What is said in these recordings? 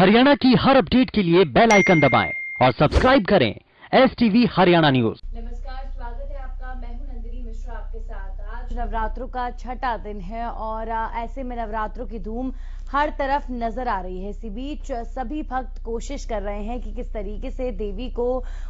हरियाणा की हर अपडेट के लिए बेल आइकन दबाएं और सब्सक्राइब करें STV हरियाणा न्यूज। नमस्कार, स्वागत है आपका। मैं हूं नंदिनी मिश्रा आपके साथ। आज नवरात्रों का छठा दिन है और ऐसे में नवरात्रों की धूम हर तरफ नजर आ रही है। इसी बीच सभी भक्त कोशिश कर रहे हैं कि किस तरीके से देवी को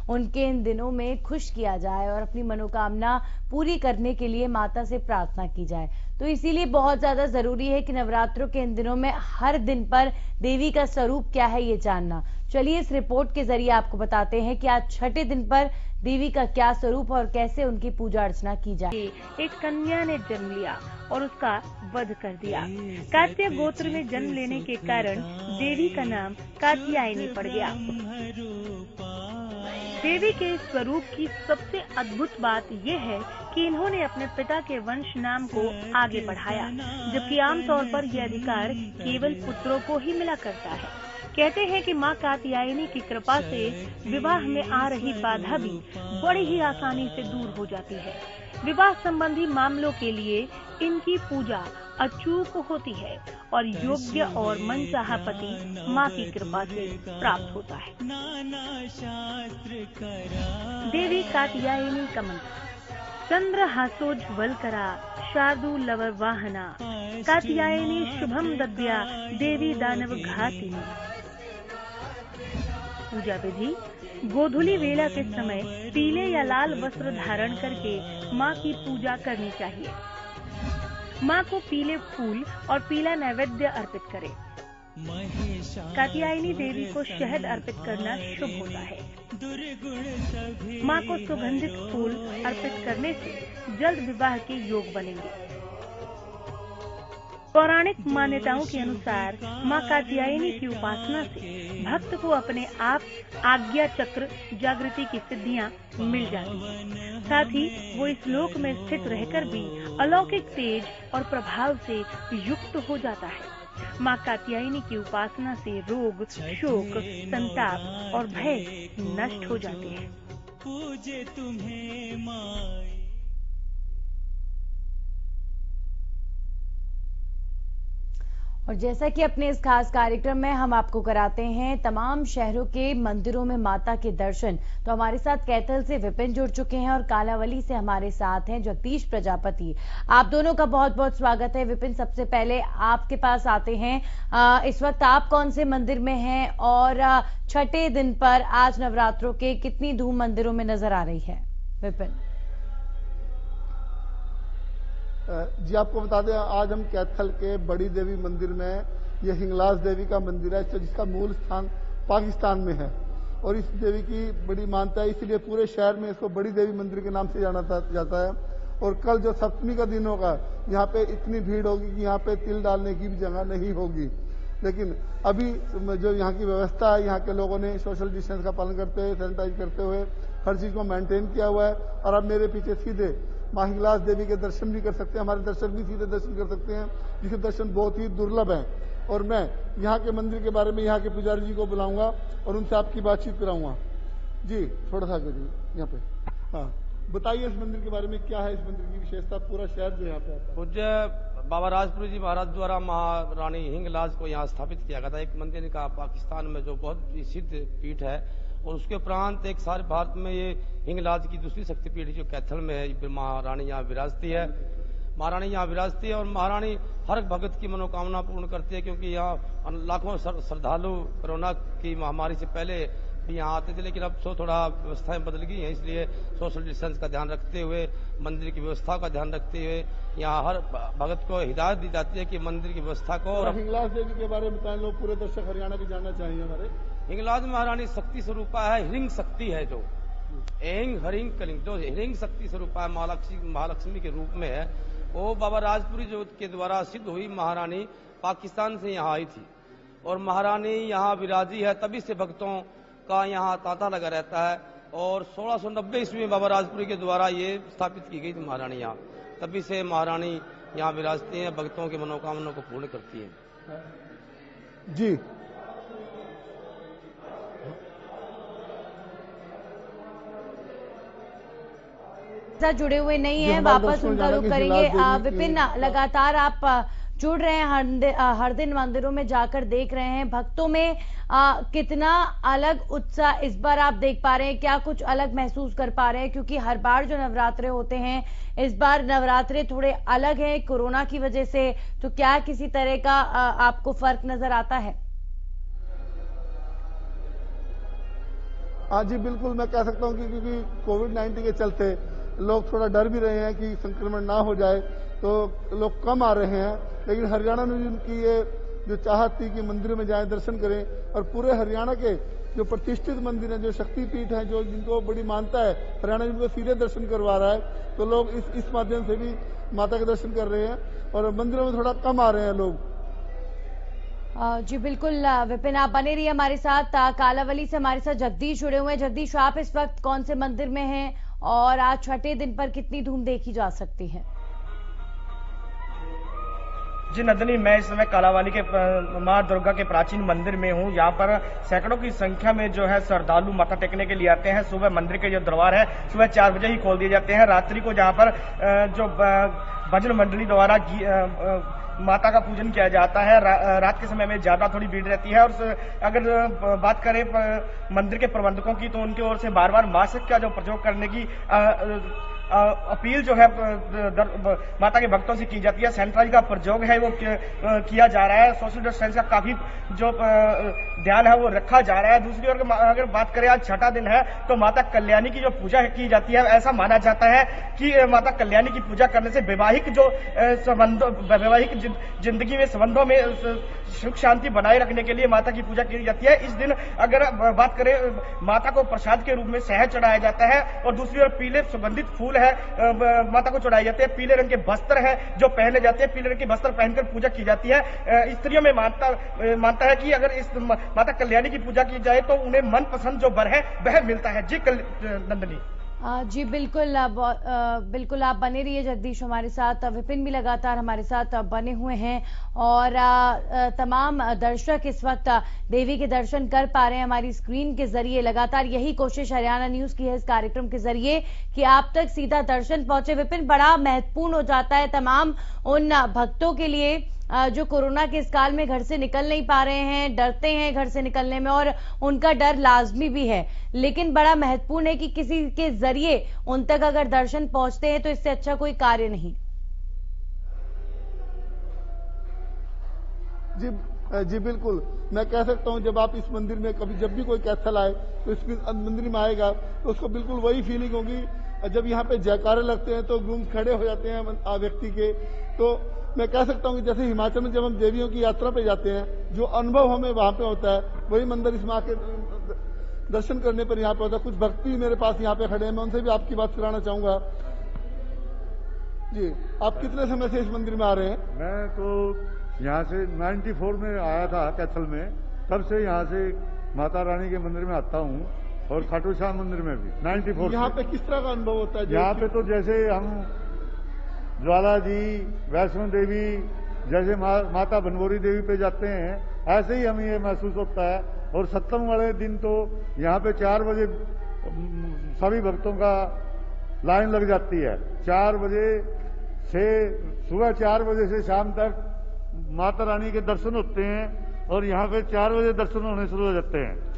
उनके इन दिनों में खुश किया जाए और अपनी मनोकामना पूरी करने के लिए माता से प्रार्थना की जाए। तो इसीलिए बहुत ज्यादा जरूरी है कि नवरात्रों के इन दिनों में हर दिन पर देवी का स्वरूप क्या है ये जानना। चलिए इस रिपोर्ट के जरिए आपको बताते हैं कि आज छठे दिन पर देवी का क्या स्वरूप और कैसे उनकी पूजा अर्चना की जाए। एक कन्या ने जन्म लिया और उसका वध कर दिया। कात्या गोत्र में जन्म लेने के कारण देवी का नाम कात्यायनी पड़ गया। देवी के स्वरूप की सबसे अद्भुत बात यह है कि इन्होंने अपने पिता के वंश नाम को आगे बढ़ाया, जबकि आमतौर पर यह अधिकार केवल पुत्रों को ही मिला करता है। कहते हैं कि मां कात्यायनी की कृपा से विवाह में आ रही बाधा भी बड़ी ही आसानी से दूर हो जाती है। विवाह संबंधी मामलों के लिए इनकी पूजा अचूक होती है और योग्य और मनचाहा पति मां की कृपा से प्राप्त होता है। देवी कात्यायनी का मंत्र। चंद्र हासोज्वलकरा शार्दूलव वाहना कात्यायनी शुभम दद्या देवी दानव घातिनी। पूजा विधि। गोधूली वेला के समय पीले या लाल वस्त्र धारण करके मां की पूजा करनी चाहिए। मां को पीले फूल और पीला नैवेद्य अर्पित करें। कात्यायनी देवी को शहद अर्पित करना शुभ होता है। मां को सुगंधित फूल अर्पित करने से जल्द विवाह के योग बनेंगे। पौराणिक मान्यताओं के अनुसार मां कात्यायनी की उपासना से भक्त को अपने आप आज्ञा चक्र जागृति की सिद्धियां मिल जाती हैं। साथ ही वो इस लोक में स्थित रहकर भी अलौकिक तेज और प्रभाव से युक्त हो जाता है। मां कात्यायनी की उपासना से रोग, शोक, संताप और भय नष्ट हो जाते हैं। पूजे तुम्हें मां। और जैसा कि अपने इस खास कार्यक्रम में हम आपको कराते हैं तमाम शहरों के मंदिरों में माता के दर्शन, तो हमारे साथ कैथल से विपिन जुड़ चुके हैं और कालावली से हमारे साथ हैं जगदीश प्रजापति। आप दोनों का बहुत बहुत स्वागत है। विपिन, सबसे पहले आपके पास आते हैं। इस वक्त आप कौन से मंदिर में हैं और छठे दिन पर आज नवरात्रों के कितनी धूम मंदिरों में नजर आ रही है? विपिन जी, आपको बता दें आज हम कैथल के बड़ी देवी मंदिर में, यह हिंगलाज देवी का मंदिर है जिसका मूल स्थान पाकिस्तान में है और इस देवी की बड़ी मान्यता है, इसलिए पूरे शहर में इसको बड़ी देवी मंदिर के नाम से जाना जाता है। और कल जो सप्तमी का दिन होगा यहाँ पे इतनी भीड़ होगी कि यहाँ पे तिल डालने की भी जगह नहीं होगी। लेकिन अभी जो यहाँ की व्यवस्था है, यहाँ के लोगों ने सोशल डिस्टेंस का पालन करते हुए, सैनिटाइज करते हुए हर चीज को मेंटेन किया हुआ है। और अब मेरे पीछे सीधे मां हिंगलाज देवी के दर्शन भी कर सकते हैं, हमारे दर्शक भी सीधे दर्शन कर सकते हैं, जिसके दर्शन बहुत ही दुर्लभ हैं। और मैं यहाँ के मंदिर के बारे में यहाँ के पुजारी जी को बुलाऊंगा और उनसे आपकी बातचीत कराऊंगा। जी, थोड़ा सा करिए यहाँ पे। हाँ, बताइए इस मंदिर के बारे में, क्या है इस मंदिर की विशेषता? पूरा शहर जो यहाँ पे आता है। पूज्य बाबा राजपुरी जी महाराज द्वारा महारानी हिंगलाज को यहाँ स्थापित किया गया था। एक मंदिर का पाकिस्तान में जो बहुत सिद्ध पीठ है और उसके उपरांत एक सारे भारत में ये हिंगलाज की दूसरी शक्तिपीठ जो कैथल में है, महारानी यहाँ विराजती है। महारानी यहाँ विराजती है और महारानी हर भगत की मनोकामना पूर्ण करती है, क्योंकि यहाँ लाखों श्रद्धालु कोरोना की महामारी से पहले भी यहाँ आते थे, लेकिन अब थोड़ा व्यवस्थाएं बदल गई हैं। इसलिए सोशल डिस्टेंस का ध्यान रखते हुए, मंदिर की व्यवस्था का ध्यान रखते हुए यहाँ हर भगत को हिदायत दी जाती है कि मंदिर की व्यवस्था को। और हिंगलाज देवी के बारे में बताएं, लोग पूरे दर्शक हरियाणा भी जानना चाहिए हमारे। हिंगलाज महारानी शक्ति स्वरूपा है, हिरिंग शक्ति है, जो एंग हरिंग कलिंग, जो हिरिंग शक्ति स्वरूपा है, महालक्ष्मी के रूप में है। वो बाबा राजपुरी जो के द्वारा सिद्ध हुई महारानी पाकिस्तान से यहाँ आई थी और महारानी यहाँ विराजी है, तभी से भक्तों का यहाँ तांता लगा रहता है। और 1690 ईस्वी में बाबा राजपुरी के द्वारा ये स्थापित की गई थी महारानी यहाँ, तभी से महारानी यहाँ विराजती है, भक्तों की मनोकामना को पूर्ण करती है। जी, जुड़े हुए नहीं है, वापस उनका रुख करेंगे। विपिन, लगातार आप जुड़ रहे हैं, हर दिन मंदिरों में जाकर देख रहे हैं। भक्तों में कितना अलग उत्साह इस बार आप देख पा रहे हैं? क्या कुछ अलग महसूस कर पा रहे हैं? क्योंकि हर बार जो नवरात्रे होते हैं, इस बार नवरात्रे थोड़े अलग हैं कोरोना की वजह से, तो क्या किसी तरह का आपको फर्क नजर आता है? हाँ जी, बिल्कुल मैं कह सकता हूँ कि क्योंकि कोविड-19 के चलते लोग थोड़ा डर भी रहे हैं कि संक्रमण ना हो जाए, तो लोग कम आ रहे हैं। लेकिन हरियाणा में उनकी ये जो चाहत थी कि मंदिर में जाएं, दर्शन करें, और पूरे हरियाणा के जो प्रतिष्ठित मंदिर हैं, जो शक्तिपीठ हैं, जो जिनको बड़ी मानता है, हरियाणा जिनको सीधे दर्शन करवा रहा है, तो लोग इस माध्यम से भी माता के दर्शन कर रहे हैं और मंदिरों में थोड़ा कम आ रहे हैं लोग। जी बिल्कुल विपिन, आप बने रहिए हमारे साथ। कालावली से हमारे साथ जगदीश जुड़े हुए हैं। जगदीश, आप इस वक्त कौन से मंदिर में हैं और आज छठे दिन पर कितनी धूम देखी जा सकती है? जी नंदिनी, मैं इस समय कालावाली के मां दुर्गा के प्राचीन मंदिर में हूँ। यहाँ पर सैकड़ों की संख्या में जो है श्रद्धालु माथा टेकने के लिए आते हैं। सुबह मंदिर के जो दरबार है सुबह 4 बजे ही खोल दिए जाते हैं। रात्रि को जहाँ पर जो भजन मंडली द्वारा माता का पूजन किया जाता है, रात के समय में ज्यादा थोड़ी भीड़ रहती है। और अगर बात करें मंदिर के प्रबंधकों की, तो उनकी ओर से बार बार मास्क का जो प्रयोग करने की अपील जो है माता के भक्तों से की जाती है। सैनिटाइज का प्रयोग है वो किया जा रहा है। सोशल डिस्टेंस का काफी जो ध्यान है वो रखा जा रहा है। दूसरी ओर अगर बात करें, आज छठा दिन है, तो माता कल्याणी की जो पूजा की जाती है, ऐसा माना जाता है कि माता कल्याणी की पूजा करने से वैवाहिक जो वैवाहिक जिंदगी में संबंधों में सुख शांति बनाए रखने के लिए माता की पूजा की जाती है। इस दिन अगर बात करें, माता को प्रसाद के रूप में शहद चढ़ाया जाता है और दूसरी ओर पीले सुगंधित फूल है माता को चढ़ाए जाते हैं। पीले रंग के वस्त्र है जो पहने जाते हैं, पीले रंग के वस्त्र पहनकर पूजा की जाती है। स्त्रियों में मानता है कि अगर इस माता कल्याणी की पूजा की जाए तो उन्हें मनपसंद जो वर है वह मिलता है। जी नंदिनी। जी बिल्कुल, बिल्कुल आप बने रहिए जगदीश हमारे साथ। विपिन भी लगातार हमारे साथ बने हुए हैं और तमाम दर्शक इस वक्त देवी के दर्शन कर पा रहे हैं हमारी स्क्रीन के जरिए। लगातार यही कोशिश हरियाणा न्यूज की है इस कार्यक्रम के जरिए कि आप तक सीधा दर्शन पहुंचे। विपिन, बड़ा महत्वपूर्ण हो जाता है तमाम उन भक्तों के लिए जो कोरोना के इस काल में घर से निकल नहीं पा रहे हैं, डरते हैं घर से निकलने में, और उनका डर लाजमी भी है, लेकिन बड़ा महत्वपूर्ण है कि किसी के जरिए उन तक अगर दर्शन पहुंचते हैं तो इससे अच्छा कोई कार्य नहीं। जी बिल्कुल, मैं कह सकता हूं, जब आप इस मंदिर में कभी जब भी कोई कैथल आए तो इस मंदिर में आएगा तो उसको बिल्कुल वही फीलिंग होगी। जब यहाँ पे जयकारे लगते हैं तो ग्रूम खड़े हो जाते हैं व्यक्ति के। तो मैं कह सकता हूँ कि जैसे हिमाचल में जब हम देवियों की यात्रा पे जाते हैं, जो अनुभव हमें वहां पे होता है, वही मंदिर इसमें आके दर्शन करने पर यहाँ पे होता है। कुछ भक्त भी मेरे पास यहाँ पे खड़े हैं, मैं उनसे भी आपकी बात कराना चाहूंगा। जी, आप कितने समय से इस मंदिर में आ रहे हैं? मैं तो यहाँ से 94 में आया था कैथल में, तब से यहाँ से माता रानी के मंदिर में आता हूँ और खाटू श्याम मंदिर में भी 94। यहाँ पे किस तरह का अनुभव होता है? यहाँ पे तो जैसे हम ज्वाला जी, वैष्णो देवी, जैसे माता बनगोरी देवी पे जाते हैं, ऐसे ही हमें ये महसूस होता है। और सप्तम वाले दिन तो यहाँ पे 4 बजे सभी भक्तों का लाइन लग जाती है। 4 बजे से सुबह 4 बजे से शाम तक माता रानी के दर्शन होते हैं और यहाँ पे 4 बजे दर्शन होने शुरू हो जाते हैं।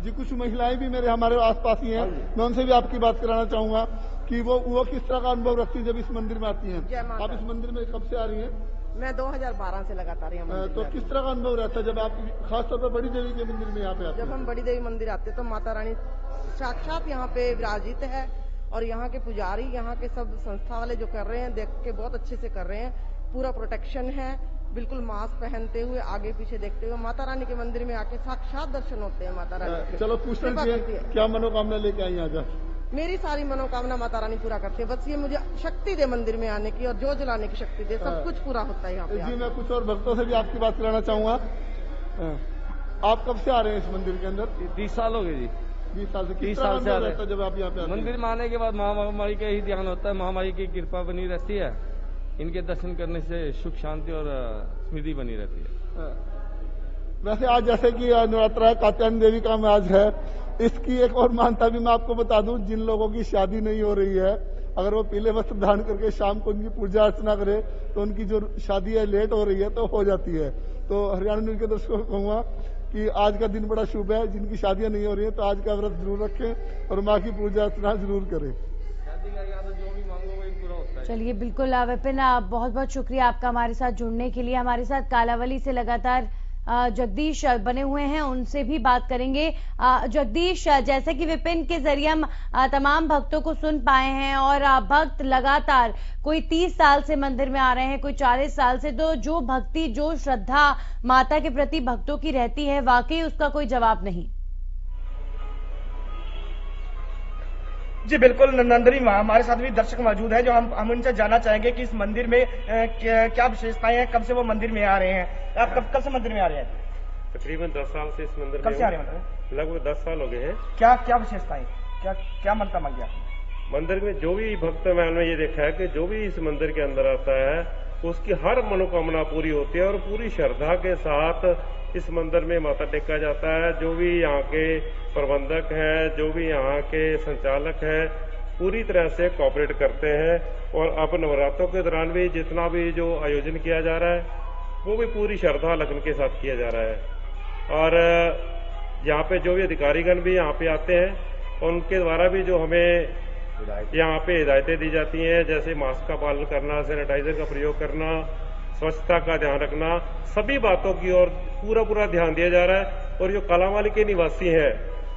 जी, कुछ महिलाएं भी हमारे आसपास ही हैं, मैं उनसे भी आपकी बात कराना चाहूंगा कि वो किस तरह का अनुभव रखती है जब इस मंदिर में आती हैं। आप इस मंदिर में कब से आ रही हैं? मैं 2012 से लगातार यहाँ तो किस तरह का अनुभव रहता है जब आप खासतौर पर बड़ी देवी के मंदिर में यहाँ पे आते हैं? जब हम बड़ी देवी मंदिर आते हैं तो माता रानी साक्षात यहाँ पे विराजित है और यहाँ के पुजारी, यहाँ के सब संस्था वाले जो कर रहे हैं, देख के बहुत अच्छे से कर रहे हैं। पूरा प्रोटेक्शन है, बिल्कुल मास्क पहनते हुए आगे पीछे देखते हुए माता रानी के मंदिर में आके साक्षात दर्शन होते हैं माता रानी। चलो पूछना क्या मनोकामना लेके आई आज? मेरी सारी मनोकामना माता रानी पूरा करती है। बस ये मुझे शक्ति दे मंदिर में आने की और जो जलाने की शक्ति दे, सब कुछ पूरा होता है यहाँ पे। जी, मैं कुछ और भक्तों से भी आपकी बात कराना चाहूंगा। आप कब से आ रहे हैं इस मंदिर के अंदर? 30 साल हो गए जी। 20 साल से? 30 साल से आ रहे हैं। जब आप यहाँ पे मंदिर में आने के बाद महामारी का ही ध्यान होता है, महामारी की कृपा बनी रहती है। इनके दर्शन करने से सुख शांति और स्मृति बनी रहती है। वैसे आज जैसे कि नवरात्रा है, कात्यायनी देवी का आज है, इसकी एक और मान्यता भी मैं आपको बता दूं। जिन लोगों की शादी नहीं हो रही है अगर वो पीले वस्त्र धारण करके शाम को उनकी पूजा अर्चना करे तो उनकी जो शादी है लेट हो रही है तो हो जाती है। तो हरियाणा न्यूज के दर्शकों को कहूंगा कि आज का दिन बड़ा शुभ है। जिनकी शादियां नहीं हो रही है तो आज का व्रत जरूर रखें और माँ की पूजा अर्चना जरूर करें। चलिए बिल्कुल विपिन, बहुत बहुत शुक्रिया आपका हमारे साथ जुड़ने के लिए। हमारे साथ कालावली से लगातार जगदीश बने हुए हैं, उनसे भी बात करेंगे। जगदीश, जैसे कि विपिन के जरिए हम तमाम भक्तों को सुन पाए हैं और भक्त लगातार कोई 30 साल से मंदिर में आ रहे हैं, कोई 40 साल से, तो जो भक्ति जो श्रद्धा माता के प्रति भक्तों की रहती है वाकई उसका कोई जवाब नहीं। जी बिल्कुल नंदनी, हमारे साथ भी दर्शक मौजूद हैं जो हम उनसे जानना चाहेंगे कि इस मंदिर में क्या विशेषताएं हैं, कब से वो मंदिर में आ रहे हैं। आप कब से मंदिर में आ रहे हैं? तकरीबन 10 साल से इस मंदिर कब से आ रहे हैं? लगभग 10 साल हो गए हैं। क्या विशेषताएं, क्या मनता मांग गया मंदिर में? जो भी भक्त, मैंने ये देखा है कि जो भी इस मंदिर के अंदर आता है उसकी हर मनोकामना पूरी होती है और पूरी श्रद्धा के साथ इस मंदिर में माथा टेका जाता है। जो भी यहाँ के प्रबंधक हैं, जो भी यहाँ के संचालक हैं, पूरी तरह से कोऑपरेट करते हैं। और अब नवरात्रों के दौरान भी जितना भी जो आयोजन किया जा रहा है वो भी पूरी श्रद्धा लगन के साथ किया जा रहा है। और यहाँ पे जो भी अधिकारीगण भी यहाँ पे आते हैं और उनके द्वारा भी जो हमें यहाँ पे हिदायतें दी जाती हैं, जैसे मास्क का पालन करना, सैनिटाइजर का प्रयोग करना, स्वच्छता का ध्यान रखना, सभी बातों की ओर पूरा ध्यान दिया जा रहा है। और जो कालावाली के निवासी हैं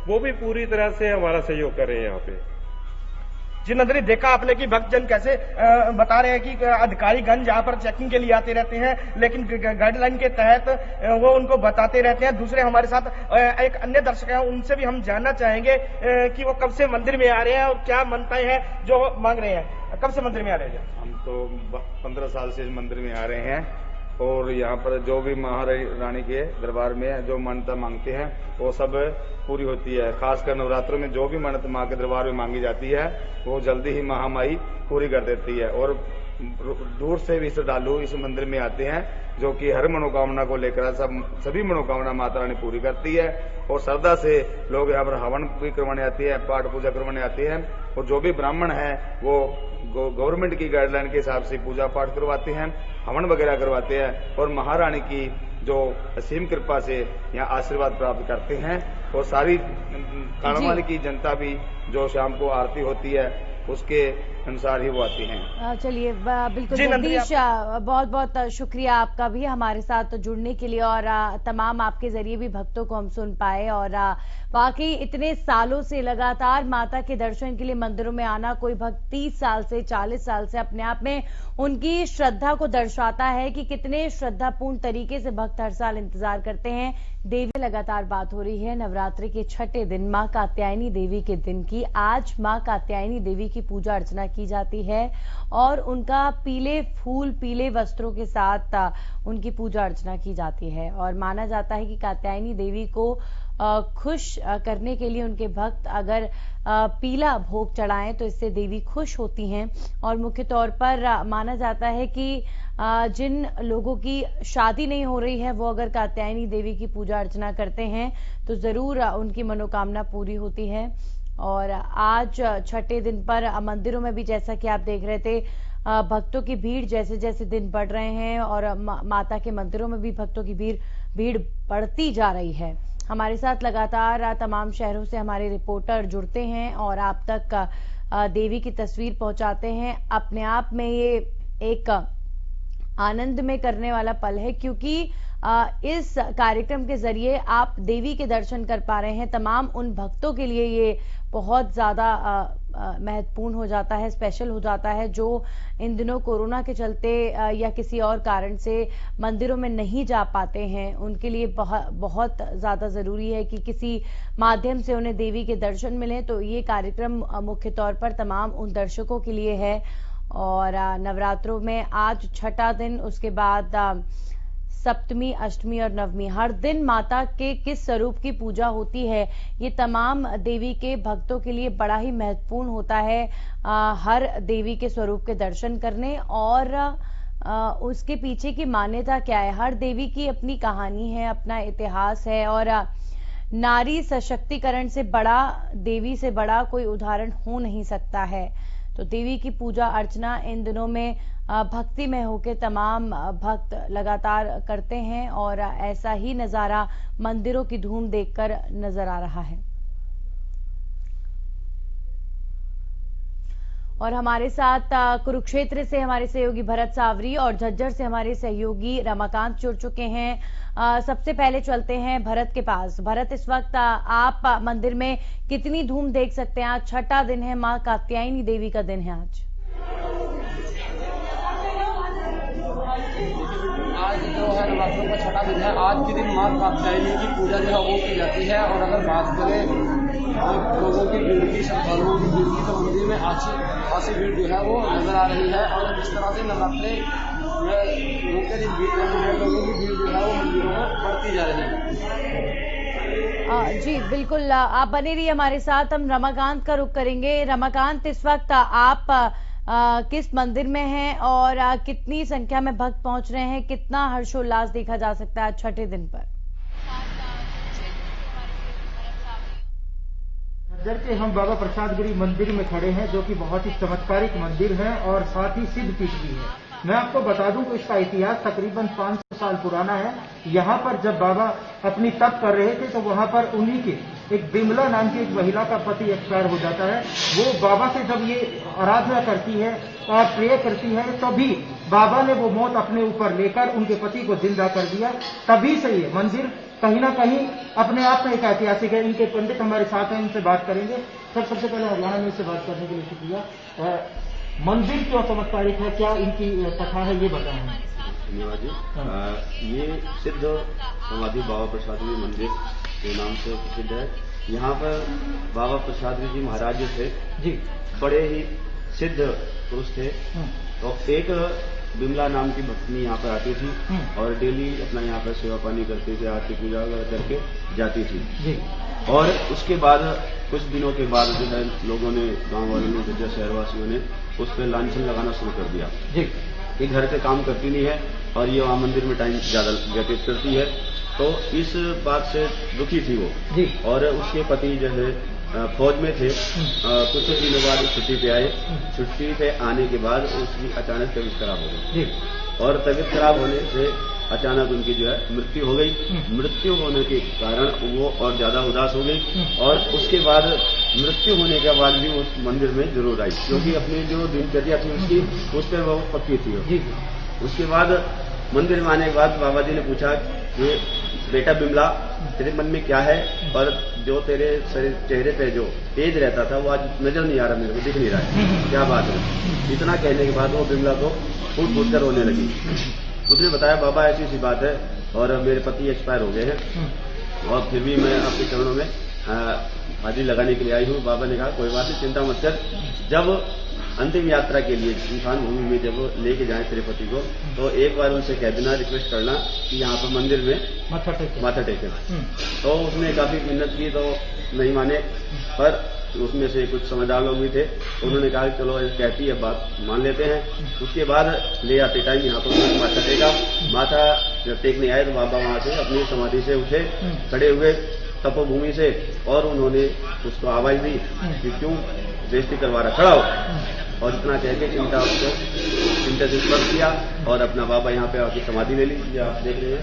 वो भी पूरी तरह से हमारा सहयोग कर रहे हैं यहाँ पे। जी नंदनी, देखा आपने कि भक्तजन कैसे बता रहे हैं कि अधिकारीगण यहाँ पर चेकिंग के लिए आते रहते हैं, लेकिन गाइडलाइन के तहत वो उनको बताते रहते हैं। दूसरे हमारे साथ एक अन्य दर्शक हैं, उनसे भी हम जानना चाहेंगे कि वो कब से मंदिर में आ रहे हैं और क्या मान्यताएं हैं जो मांग रहे हैं। कब से मंदिर में आ रहे हैं? हम तो 15 साल से इस मंदिर में आ रहे हैं और यहाँ पर जो भी महारानी के दरबार में जो मान्यता मांगते हैं वो सब पूरी होती है। खासकर नवरात्रों में जो भी मान्यता माँ के दरबार में मांगी जाती है वो जल्दी ही महामाई पूरी कर देती है। और दूर से भी श्रद्धालु इस मंदिर में आते हैं जो कि हर मनोकामना को लेकर सभी मनोकामना माता रानी पूरी करती है। और श्रद्धा से लोग यहाँ पर हवन भी करवाने आते हैं, पाठ पूजा करवाने आते हैं। और जो भी ब्राह्मण है वो गवर्नमेंट की गाइडलाइन के हिसाब से पूजा पाठ करवाते हैं, हवन वगैरह करवाते हैं और महारानी की जो असीम कृपा से यहाँ आशीर्वाद प्राप्त करते हैं। और सारी कालावाली की जनता भी जो शाम को आरती होती है उसके अनुसार ही वो आती हैं। चलिए बिल्कुल जगदीश, बहुत बहुत शुक्रिया आपका भी हमारे साथ जुड़ने के लिए और तमाम आपके जरिए भी भक्तों को हम सुन पाए। और वाकई इतने सालों से लगातार माता के दर्शन के लिए मंदिरों में आना, कोई भक्त 30 साल से 40 साल से, अपने आप में उनकी श्रद्धा को दर्शाता है कि कितने श्रद्धापूर्ण तरीके से भक्त हर साल इंतजार करते हैं। देवी लगातार बात हो रही है नवरात्रि के छठे दिन मां कात्यायनी देवी के दिन की। आज मां कात्यायनी देवी की पूजा अर्चना की जाती है और उनका पीले फूल, पीले वस्त्रों के साथ उनकी पूजा अर्चना की जाती है। और माना जाता है कि कात्यायनी देवी को खुश करने के लिए उनके भक्त अगर पीला भोग चढ़ाएं तो इससे देवी खुश होती हैं। और मुख्य तौर पर माना जाता है कि जिन लोगों की शादी नहीं हो रही है वो अगर कात्यायनी देवी की पूजा अर्चना करते हैं तो जरूर उनकी मनोकामना पूरी होती है। और आज छठे दिन पर मंदिरों में भी जैसा कि आप देख रहे थे भक्तों की भीड़ जैसे जैसे दिन बढ़ रहे हैं और माता के मंदिरों में भी भक्तों की भीड़ बढ़ती जा रही है। हमारे साथ लगातार तमाम शहरों से हमारे रिपोर्टर जुड़ते हैं और आप तक देवी की तस्वीर पहुंचाते हैं। अपने आप में ये एक आनंद में करने वाला पल है क्योंकि इस कार्यक्रम के जरिए आप देवी के दर्शन कर पा रहे हैं। तमाम उन भक्तों के लिए ये बहुत ज्यादा महत्वपूर्ण हो जाता है, स्पेशल हो जाता है जो इन दिनों कोरोना के चलते या किसी और कारण से मंदिरों में नहीं जा पाते हैं। उनके लिए बहुत ज्यादा जरूरी है कि किसी माध्यम से उन्हें देवी के दर्शन मिलें। तो ये कार्यक्रम मुख्य तौर पर तमाम उन दर्शकों के लिए है। और नवरात्रों में आज छठा दिन, उसके बाद सप्तमी, अष्टमी और नवमी, हर दिन माता के किस स्वरूप की पूजा होती है ये तमाम देवी के भक्तों के लिए बड़ा ही महत्वपूर्ण होता है। हर देवी के स्वरूप के दर्शन करने और उसके पीछे की मान्यता क्या है। हर देवी की अपनी कहानी है, अपना इतिहास है और नारी सशक्तिकरण से बड़ा, देवी से बड़ा कोई उदाहरण हो नहीं सकता है। तो देवी की पूजा अर्चना इन दिनों में भक्ति में होकर तमाम भक्त लगातार करते हैं और ऐसा ही नजारा मंदिरों की धूम देखकर नजर आ रहा है। और हमारे साथ कुरुक्षेत्र से हमारे सहयोगी भरत सावरी और झज्जर से हमारे सहयोगी रमाकांत जुड़ चुके हैं। सबसे पहले चलते हैं भरत के पास। भरत, इस वक्त आप मंदिर में कितनी धूम देख सकते हैं? आज छठा दिन है, मां कात्यायनी देवी का दिन है आज जो है नवरात्रों का छठा दिन है। आज के दिन मां कात्यायनी की पूजा जो है वो की जाती है। और अगर बात करें लोगों की भीड़ की, श्रद्धालुओं की भीड़ की, तो मंदिर में खासी भीड़ जो है वो नजर आ रही है। और जिस तरह से नवरात्रे लोगों की भीड़ जो है वो मंदिरों में बढ़ती जा रही है। जी बिल्कुल, आप बने रहिए हमारे साथ। हम रमाकांत का रुख करेंगे। रमाकांत, इस वक्त आप किस मंदिर में हैं और कितनी संख्या में भक्त पहुंच रहे हैं? कितना हर्षोल्लास देखा जा सकता है छठे दिन पर? झज्जर के हम बाबा प्रसादगिरी मंदिर में खड़े हैं, जो कि बहुत ही चमत्कारिक मंदिर है और साथ ही सिद्ध पीठ भी है। मैं आपको बता दूं कि इसका इतिहास तकरीबन 500 साल पुराना है। यहाँ पर जब बाबा अपनी तप कर रहे थे तो वहाँ पर उन्हीं के एक बिमला नाम की एक महिला का पति एक्सपायर हो जाता है। वो बाबा से जब ये आराधना करती है और प्रे करती है, तभी बाबा ने वो मौत अपने ऊपर लेकर उनके पति को जिंदा कर दिया। तभी से ये मंदिर कहीं ना कहीं अपने आप में एक ऐतिहासिक है। इनके पंडित हमारे साथ हैं, इनसे बात करेंगे। सर, सबसे पहले हरियाणा में इससे बात करने के लिए शुक्रिया। मंदिर क्यों चमत्कारिक है, क्या इनकी कथा है, ये बताएं। धन्यवाद जी। ये सिद्ध समाधि बाबा प्रसादगिरी मंदिर के नाम से प्रसिद्ध है। यहाँ पर बाबा प्रसादगिरी जी महाराज जो थे जी, बड़े ही सिद्ध पुरुष थे। तो एक बिमला नाम की भक्तनी यहाँ पर आती थी और डेली अपना यहाँ पर सेवा पानी करती थी, आरती पूजा वगैरह करके जाती थी जी। और उसके बाद कुछ दिनों के बाद जो है लोगों ने, गांव वालों ने, जज्जर शहरवासियों ने उस पर लांछन लगाना शुरू कर दिया जी कि घर के काम करती नहीं है और ये वहाँ मंदिर में टाइम ज्यादा व्यतीत करती है। तो इस बात से दुखी थी वो जी। और उसके पति जो है फौज में थे। कुछ दिनों बाद छुट्टी पे आए। छुट्टी पे आने के बाद उसकी अचानक तबीयत खराब हो गई और तबीयत खराब होने से अचानक उनकी जो है मृत्यु हो गई। मृत्यु होने के कारण वो और ज्यादा उदास हो गई और उसके बाद मृत्यु होने के बाद भी उस मंदिर में जरूर आई, क्योंकि अपनी जो दिनचर्या थी उसकी उस पर वो पक्की थी। उसके बाद मंदिर में आने के बाद बाबा जी ने पूछा कि बेटा बिमला, तेरे मन में क्या है? और जो तेरे चेहरे पे जो तेज रहता था वो आज नजर नहीं आ रहा, मेरे को दिख नहीं रहा है, क्या बात है? इतना कहने के बाद वो बिमला को फूट फूट कर रोने लगी। उसने बताया बाबा ऐसी सी बात है और मेरे पति एक्सपायर हो गए हैं और फिर भी मैं आपके चरणों में हाजिरी लगाने के लिए आई हूँ। बाबा ने कहा कोई बात नहीं, चिंता मत कर। जब अंतिम यात्रा के लिए सुनसान भूमि में जब लेके जाए तेरे पति को, तो एक बार उनसे कह देना, रिक्वेस्ट करना कि यहाँ पर मंदिर में माथा टेके। तो उसने काफी मिन्नत की तो नहीं माने, पर उसमें से कुछ समझदार लोग भी थे, उन्होंने कहा कि चलो कहती है बात मान लेते हैं। उसके बाद ले आते टाइम यहाँ पर माथा टेका। माथा जब टेकने आए तो बाबा वहां से अपनी समाधि से उठे, खड़े हुए तपोभूमि से, और उन्होंने उसको आवाज दी कि क्यों बेइज्जती करवा रहा, खड़ा हो। और इतना कह के चिंता से स्पर्श किया और अपना बाबा यहाँ पे आके समाधि ले ली। ये आप देख रहे हैं,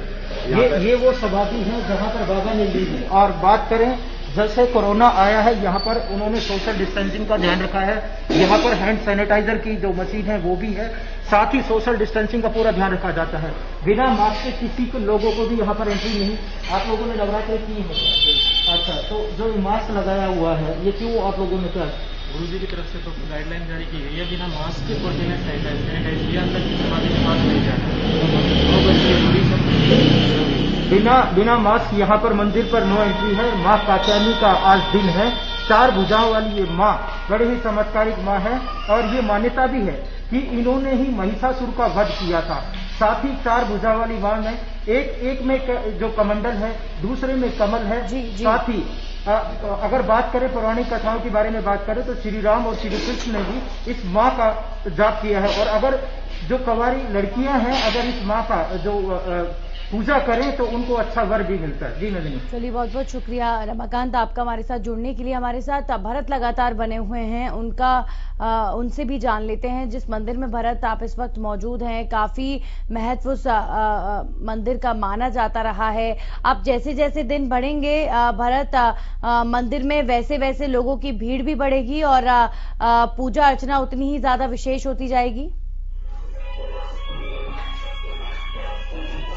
ये वो समाधि है जहाँ पर बाबा ने ली थी। और बात करें जैसे कोरोना आया है, यहाँ पर उन्होंने सोशल डिस्टेंसिंग का ध्यान रखा है। यहाँ पर हैंड सैनिटाइजर की जो मशीन है वो भी है, साथ ही सोशल डिस्टेंसिंग का पूरा ध्यान रखा जाता है। बिना मास्क के किसी को लोगों को भी यहाँ पर एंट्री नहीं। आप लोगों ने नवरात्रि की है, अच्छा, तो जो मास्क लगाया हुआ है ये क्यों आप लोगों ने क्या? गुरु जी की तरफ से तो गाइडलाइन जारी की गई है, बिना मास्क के और बिना सैनिटाइज किया अंदर की समाधि के पास नहीं जाना। बिना मास्क यहाँ पर मंदिर पर नो एंट्री है। माँ कात्यायनी का आज दिन है। 4 भुजाओं वाली ये माँ बड़ी ही चमत्कारिक माँ है और ये मान्यता भी है कि इन्होंने ही महिषासुर का वध किया था। साथ ही 4 भुजा वाली माँ में एक में जो कमंडल है, दूसरे में कमल है। साथ ही अगर बात करें पौराणिक कथाओं के बारे में बात करें तो श्री राम और श्री कृष्ण ने भी इस माँ का जाप किया है। और अगर जो कंवारी लड़कियां हैं, अगर इस माँ का जो पूजा करें तो उनको अच्छा वर भी मिलता है। जी नंदिनी। चलिए, बहुत बहुत शुक्रिया रमाकांत आपका हमारे साथ जुड़ने के लिए। हमारे साथ भरत लगातार बने हुए हैं, उनसे भी जान लेते हैं जिस मंदिर में भरत आप इस वक्त मौजूद हैं। काफी महत्व मंदिर का माना जाता रहा है। अब जैसे जैसे दिन बढ़ेंगे भरत, मंदिर में वैसे वैसे लोगों की भीड़ भी बढ़ेगी और पूजा अर्चना उतनी ही ज्यादा विशेष होती जाएगी।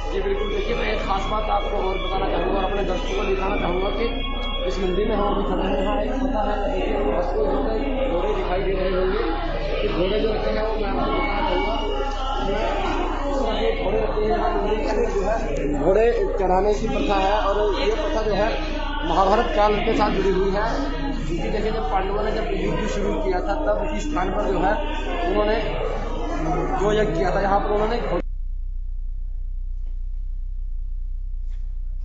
जी बिल्कुल, देखिए मैं एक खास बात आपको और बताना चाहूँगा और अपने दर्शकों को दिखाना चाहूँगा कि इस मंदिर में हम अभी खड़े हैं। यहाँ एक पता है, देखिए आपको घोड़े दिखाई दे रहे होंगे कि घोड़े जो रखे हैं वो मैं आपको दिखाना चाहूँगा। घोड़े रखे हैं यहाँ मंदिर के जो है घोड़े चढ़ाने की प्रथा है और ये प्रथा जो है महाभारत काल के साथ जुड़ी हुई है। क्योंकि देखिए जब पांडवों ने जब युद्ध शुरू किया था तब इस स्थान पर जो है उन्होंने जो यज्ञ किया था यहाँ पर उन्होंने।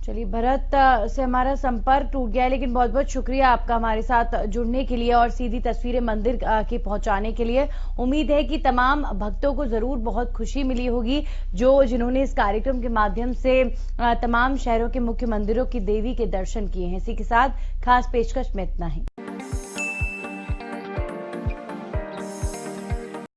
चलिए, भरत से हमारा संपर्क टूट गया है, लेकिन बहुत बहुत शुक्रिया आपका हमारे साथ जुड़ने के लिए और सीधी तस्वीरें मंदिर की पहुंचाने के लिए। उम्मीद है कि तमाम भक्तों को जरूर बहुत खुशी मिली होगी जिन्होंने इस कार्यक्रम के माध्यम से तमाम शहरों के मुख्य मंदिरों की देवी के दर्शन किए हैं। इसी के साथ खास पेशकश में इतना ही।